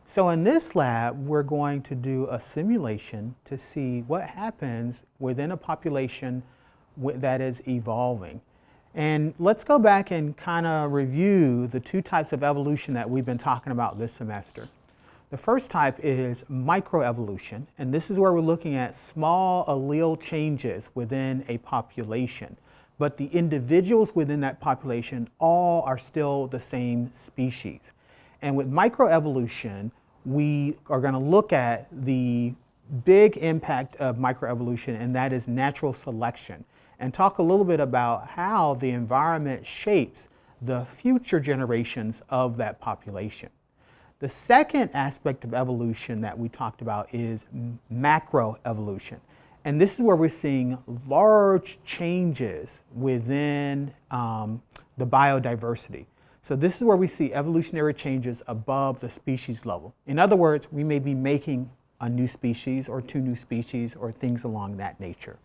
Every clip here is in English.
So in this lab, we're going to do a simulation to see what happens within a population that is evolving. And let's go back and kind of review the two types of evolution that we've been talking about this semester. The first type is microevolution, and this is where we're looking at small allele changes within a population. But the individuals within that population all are still the same species. And with microevolution, we are going to look at the big impact of microevolution, and that is natural selection, and talk a little bit about how the environment shapes the future generations of that population. The second aspect of evolution that we talked about is macroevolution. And this is where we're seeing large changes within the biodiversity. So this is where we see evolutionary changes above the species level. In other words, we may be making a new species or two new species or things along that nature.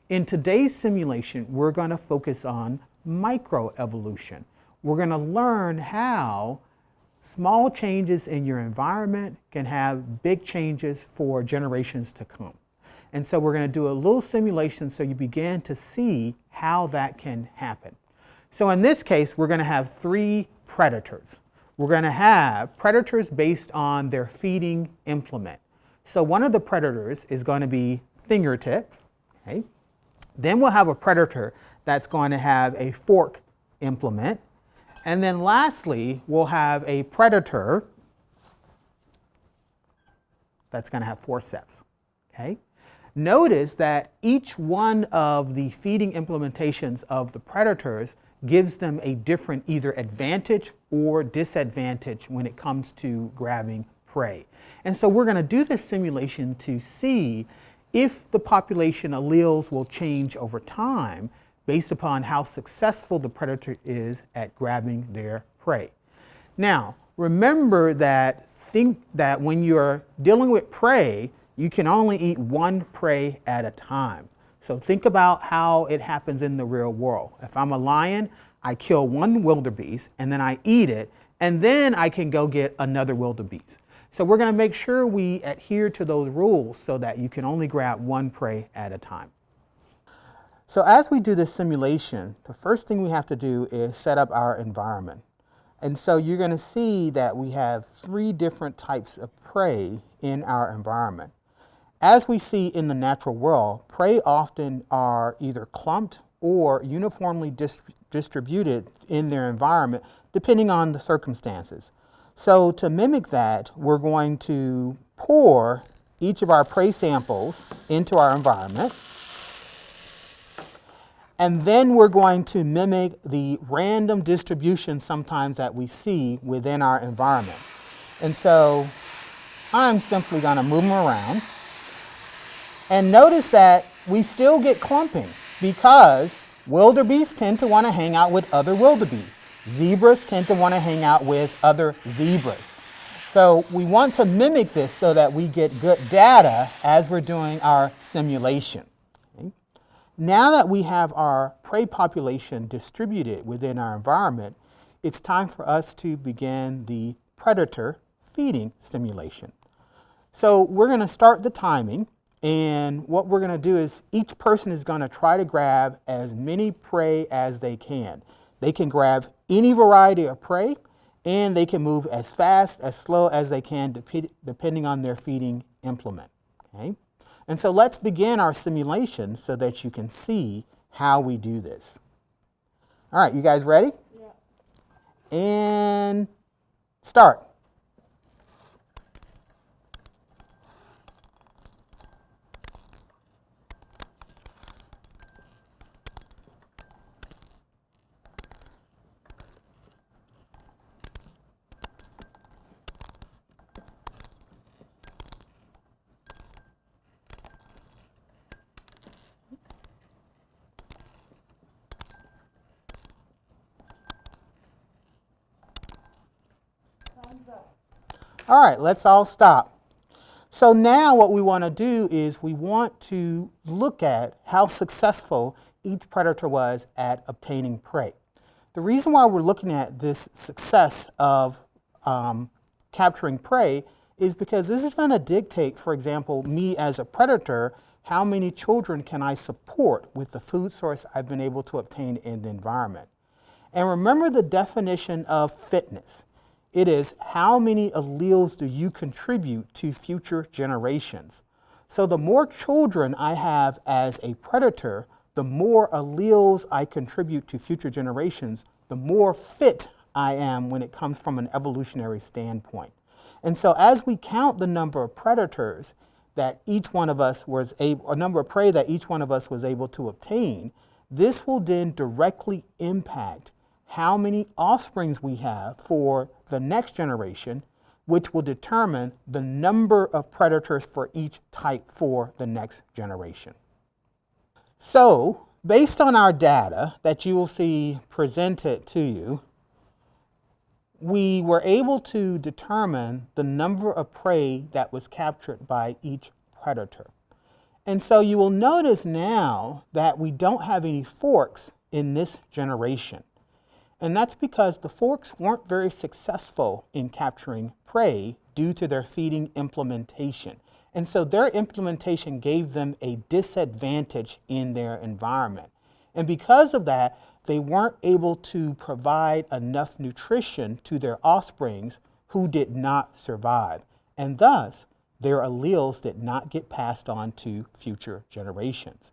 In today's simulation, we're going to focus on microevolution. We're going to learn how small changes in your environment can have big changes for generations to come. And so we're going to do a little simulation so you begin to see how that can happen. So in this case, we're going to have three predators. We're going to have predators based on their feeding implement. So one of the predators is going to be fingertips. Okay? Then we'll have a predator that's going to have a fork implement. And then lastly, we'll have a predator that's going to have forceps. Okay? Notice that each one of the feeding implementations of the predators gives them a different either advantage or disadvantage when it comes to grabbing prey. And so we're going to do this simulation to see if the population alleles will change over time based upon how successful the predator is at grabbing their prey. Now, remember that when you're dealing with prey, you can only eat one prey at a time. So think about how it happens in the real world. If I'm a lion, I kill one wildebeest and then I eat it, and then I can go get another wildebeest. So we're going to make sure we adhere to those rules so that you can only grab one prey at a time. So as we do this simulation, the first thing we have to do is set up our environment. And so you're going to see that we have three different types of prey in our environment. As we see in the natural world, prey often are either clumped or uniformly distributed in their environment, depending on the circumstances. So to mimic that, we're going to pour each of our prey samples into our environment. And then we're going to mimic the random distribution sometimes that we see within our environment. And so I'm simply going to move them around. And notice that we still get clumping because wildebeest tend to want to hang out with other wildebeest. Zebras tend to want to hang out with other zebras. So we want to mimic this so that we get good data as we're doing our simulation. Okay? Now that we have our prey population distributed within our environment, it's time for us to begin the predator feeding simulation. So we're going to start the timing. And what we're going to do is each person is going to try to grab as many prey as they can. They can grab any variety of prey, and they can move as fast, as slow as they can, depending on their feeding implement. Okay? And so let's begin our simulation so that you can see how we do this. All right, you guys ready? Yeah. And start. All right, let's all stop. So now what we want to do is we want to look at how successful each predator was at obtaining prey. The reason why we're looking at this success of capturing prey is because this is going to dictate, for example, me as a predator, how many children can I support with the food source I've been able to obtain in the environment. And remember the definition of fitness. It is how many alleles do you contribute to future generations. So the more children I have as a predator, the more alleles I contribute to future generations, the more fit I am when it comes from an evolutionary standpoint. And so as we count the number of predators that each one of us was able, a number of prey that each one of us was able to obtain, this will then directly impact how many offsprings we have for the next generation, which will determine the number of predators for each type for the next generation. So, based on our data that you will see presented to you, we were able to determine the number of prey that was captured by each predator. And so you will notice now that we don't have any forks in this generation. And that's because the forks weren't very successful in capturing prey due to their feeding implementation. And so their implementation gave them a disadvantage in their environment. And because of that, they weren't able to provide enough nutrition to their offsprings who did not survive. And thus, their alleles did not get passed on to future generations.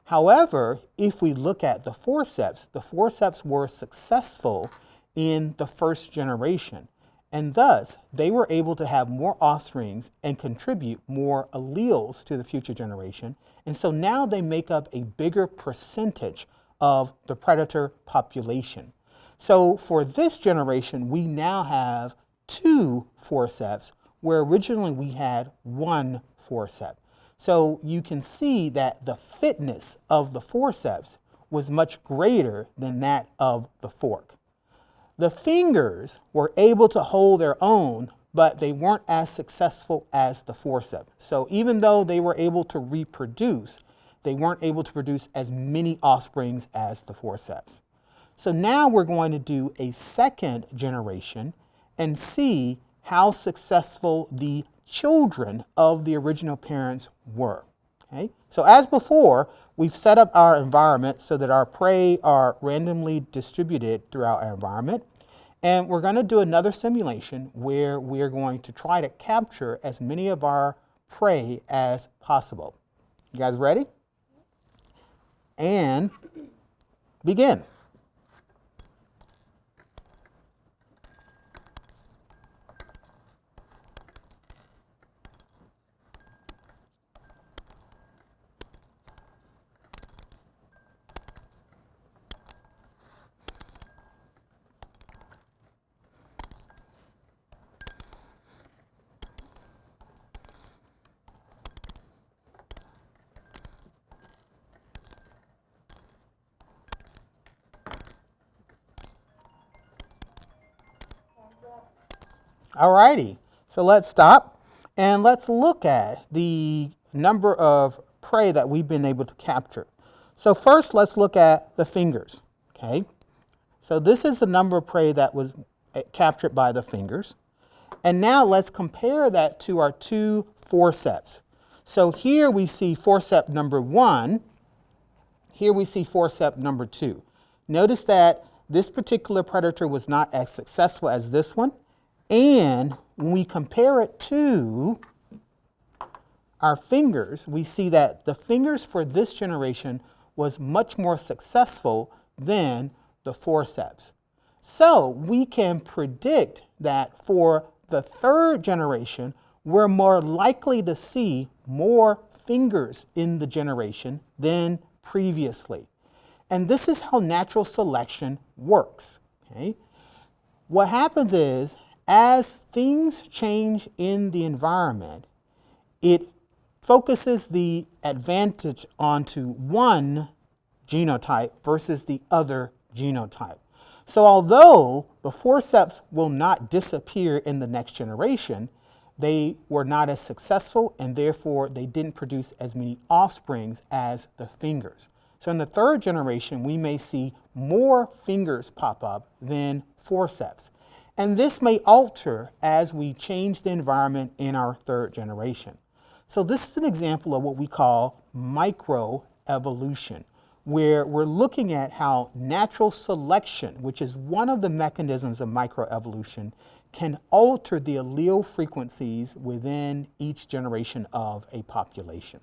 However, if we look at the forceps were successful in the first generation. And thus, they were able to have more offsprings and contribute more alleles to the future generation. And so now they make up a bigger percentage of the predator population. So for this generation, we now have 2 forceps, where originally we had 1 forcep. So you can see that the fitness of the forceps was much greater than that of the fork. The fingers were able to hold their own, but they weren't as successful as the forceps. So even though they were able to reproduce, they weren't able to produce as many offsprings as the forceps. So now we're going to do a second generation and see how successful the children of the original parents were. Okay? So as before, we've set up our environment so that our prey are randomly distributed throughout our environment. And we're going to do another simulation where we're going to try to capture as many of our prey as possible. You guys ready? And begin. Alrighty, so let's stop and let's look at the number of prey that we've been able to capture. So first, let's look at the fingers, okay? So this is the number of prey that was captured by the fingers. And now let's compare that to our 2 forceps. So here we see forcep number 1, here we see forcep number 2. Notice that this particular predator was not as successful as this one. And when we compare it to our fingers, we see that the fingers for this generation was much more successful than the forceps. So we can predict that for the third generation, we're more likely to see more fingers in the generation than previously. And this is how natural selection works. Okay? What happens is, as things change in the environment, it focuses the advantage onto one genotype versus the other genotype. So although the forceps will not disappear in the next generation, they were not as successful and therefore they didn't produce as many offsprings as the fingers. So in the third generation, we may see more fingers pop up than forceps. And this may alter as we change the environment in our third generation. So this is an example of what we call microevolution, where we're looking at how natural selection, which is one of the mechanisms of microevolution, can alter the allele frequencies within each generation of a population.